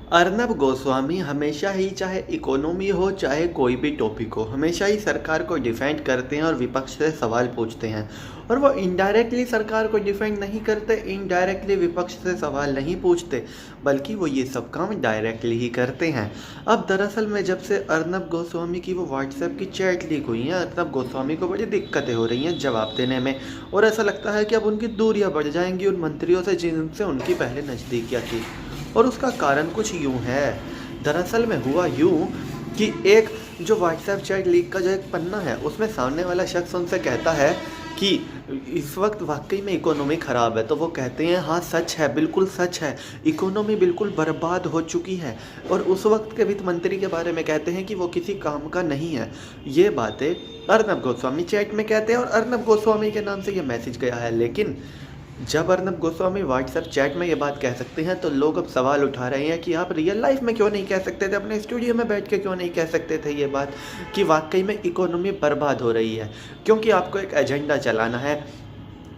अर्नब गोस्वामी हमेशा ही, चाहे इकोनॉमी हो चाहे कोई भी टॉपिक हो, हमेशा ही सरकार को डिफेंड करते हैं और विपक्ष से सवाल पूछते हैं। और वो इनडायरेक्टली सरकार को डिफेंड नहीं करते, इनडायरेक्टली विपक्ष से सवाल नहीं पूछते, बल्कि वो ये सब काम डायरेक्टली ही करते हैं। अब दरअसल में जब से अर्नब गोस्वामी की वो व्हाट्सएप की चैट लीक हुई हैं, अर्नब गोस्वामी को बड़ी दिक्कतें हो रही हैं जवाब देने में। और ऐसा लगता है कि अब उनकी दूरियां बढ़ जाएंगी उन मंत्रियों से जिनसे उनकी पहले नज़दीकियाँ थी। और उसका कारण कुछ यूं है। दरअसल में हुआ यूं कि एक जो व्हाट्सएप चैट लीक का जो एक पन्ना है, उसमें सामने वाला शख्स उनसे कहता है कि इस वक्त वाकई में इकोनॉमी ख़राब है। तो वो कहते हैं हाँ सच है, बिल्कुल सच है, इकोनॉमी बिल्कुल बर्बाद हो चुकी है। और उस वक्त के वित्त मंत्री के बारे में कहते हैं कि वो किसी काम का नहीं है। ये बातें अर्नब गोस्वामी चैट में कहते हैं और अर्नब गोस्वामी के नाम से ये मैसेज गया है। लेकिन जब अर्नब गोस्वामी व्हाट्सएप चैट में ये बात कह सकते हैं, तो लोग अब सवाल उठा रहे हैं कि आप रियल लाइफ में क्यों नहीं कह सकते थे, अपने स्टूडियो में बैठ के क्यों नहीं कह सकते थे ये बात कि वाकई में इकोनॉमी बर्बाद हो रही है। क्योंकि आपको एक एजेंडा चलाना है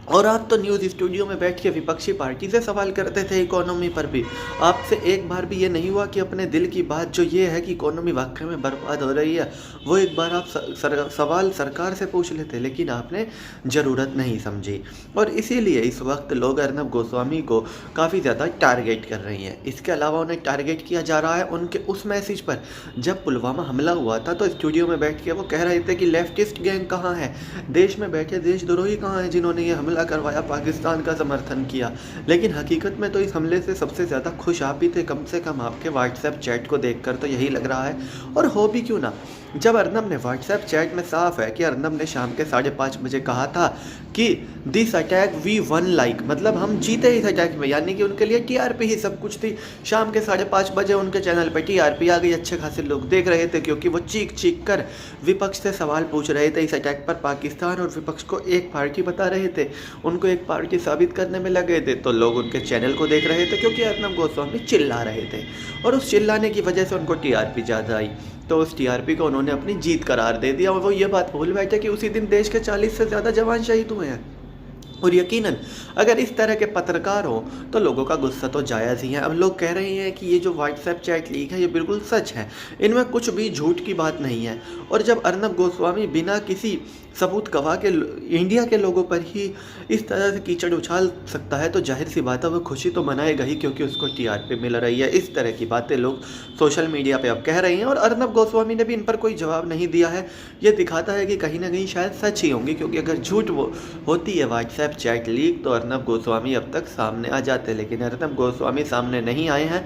और आप तो न्यूज़ स्टूडियो में बैठ के विपक्षी पार्टी से सवाल करते थे इकोनॉमी पर भी। आपसे एक बार भी ये नहीं हुआ कि अपने दिल की बात जो ये है कि इकोनॉमी वाकई में बर्बाद हो रही है, वो एक बार आप सवाल सरकार से पूछ लेते, लेकिन आपने ज़रूरत नहीं समझी। और इसीलिए इस वक्त लोग अर्नब गोस्वामी को काफ़ी ज़्यादा टारगेट कर रही हैं। इसके अलावा उन्हें टारगेट किया जा रहा है उनके उस मैसेज पर। जब पुलवामा हमला हुआ था तो स्टूडियो में बैठ के वो कह रहे थे कि लेफ्टिस्ट गैंग कहाँ है, देश में बैठे देशद्रोही कहाँ हैं जिन्होंने ये हमला करवाया, पाकिस्तान का समर्थन किया। लेकिन हकीकत में तो इस हमले से सबसे ज़्यादा खुश आप ही थे, कम से कम आपके व्हाट्सएप चैट को देखकर तो यही लग रहा है। और हो भी क्यों ना, जब अर्नब ने व्हाट्सएप चैट में साफ है कि अर्नब ने शाम के 5:30 बजे कहा था कि this attack we won like, मतलब हम जीते इस अटैक में, यानी कि उनके लिए टीआरपी ही सब कुछ थी। शाम के 5:30 बजे उनके चैनल पर टीआरपी आ गई, अच्छे खासे लोग देख रहे थे, क्योंकि वो चीख चीख कर विपक्ष से सवाल पूछ रहे थे इस अटैक पर। पाकिस्तान और विपक्ष को एक पार्टी बता रहे थे, उनको एक पार्टी साबित करने में लगे थे। तो लोग उनके चैनल को देख रहे थे क्योंकि अर्नब गोस्वामी चिल्ला रहे थे, और उस चिल्लाने की वजह से उनको टीआरपी ज़्यादा आई। तो उस टीआरपी को उन्होंने अपनी जीत करार दे दिया। और वो ये बात भूल बैठे कि उसी दिन देश के 40 से ज़्यादा जवान शहीद हुए हैं। और यकीनन अगर इस तरह के पत्रकार हो तो लोगों का गुस्सा तो जायज़ ही है। अब लोग कह रहे हैं कि ये जो व्हाट्सएप चैट लीक है ये बिल्कुल सच है, इनमें कुछ भी झूठ की बात नहीं है। और जब अर्नब गोस्वामी बिना किसी सबूत गवाह के इंडिया के लोगों पर ही इस तरह से कीचड़ उछाल सकता है, तो जाहिर सी बात है वो खुशी तो मनाएगा ही, क्योंकि उसको टीआरपी मिल रही है। इस तरह की बातें लोग सोशल मीडिया पे अब कह रहे हैं और अर्नब गोस्वामी ने भी इन पर कोई जवाब नहीं दिया है। ये दिखाता है कि कहीं ना कहीं शायद सच ही होंगी, क्योंकि अगर झूठ वो होती है व्हाट्सएप चैट लीक तो अर्नब गोस्वामी अब तक सामने आ जाते। लेकिन अर्नब गोस्वामी सामने नहीं आए हैं,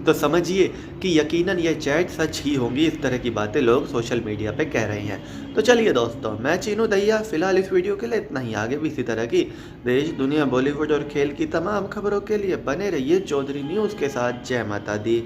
तो समझिए कि यकीनन ये चैट सच ही होंगी। इस तरह की बातें लोग सोशल मीडिया पे कह रहे हैं। तो चलिए दोस्तों, मैं चीनू दहिया, फिलहाल इस वीडियो के लिए इतना ही। आगे भी इसी तरह की देश दुनिया बॉलीवुड और खेल की तमाम खबरों के लिए बने रहिए चौधरी न्यूज़ के साथ। जय माता दी।